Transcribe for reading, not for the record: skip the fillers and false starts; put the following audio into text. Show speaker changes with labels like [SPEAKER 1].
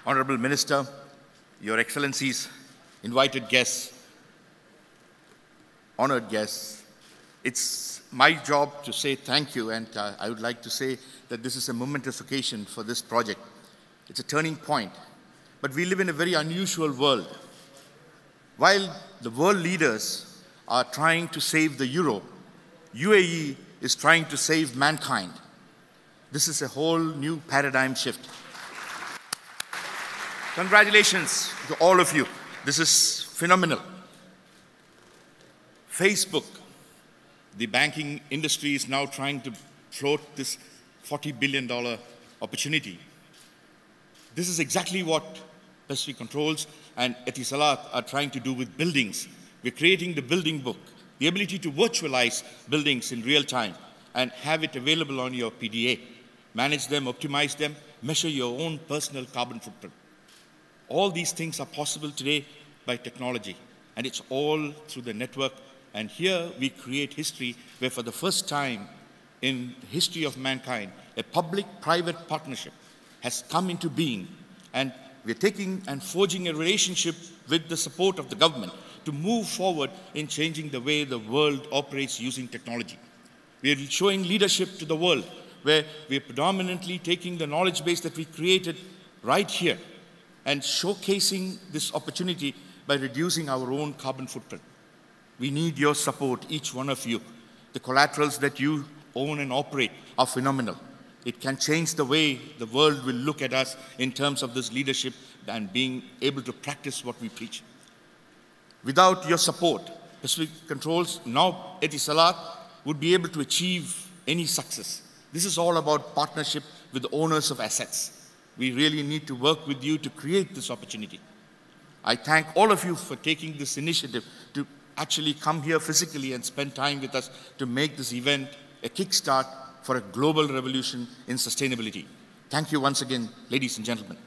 [SPEAKER 1] Honorable Minister, Your Excellencies, invited guests, honored guests, it's my job to say thank you, and I would like to say that this is a momentous occasion for this project. It's a turning point, but we live in a very unusual world. While the world leaders are trying to save the euro, UAE is trying to save mankind. This is a whole new paradigm shift. Congratulations to all of you. This is phenomenal. Facebook, the banking industry is now trying to float this $40 billion opportunity. This is exactly what Pacific Controls and Etisalat are trying to do with buildings. We're creating the building book, the ability to virtualize buildings in real time and have it available on your PDA. Manage them, optimize them, measure your own personal carbon footprint. All these things are possible today by technology, and it's all through the network. And here we create history where for the first time in the history of mankind, a public-private partnership has come into being. And we're taking and forging a relationship with the support of the government to move forward in changing the way the world operates using technology. We're showing leadership to the world where we're predominantly taking the knowledge base that we created right here and showcasing this opportunity by reducing our own carbon footprint. We need your support, each one of you. The collaterals that you own and operate are phenomenal. It can change the way the world will look at us in terms of this leadership and being able to practice what we preach. Without your support, Pacific Controls, now Etisalat, would be able to achieve any success. This is all about partnership with the owners of assets. We really need to work with you to create this opportunity. I thank all of you for taking this initiative to actually come here physically and spend time with us to make this event a kickstart for a global revolution in sustainability. Thank you once again, ladies and gentlemen.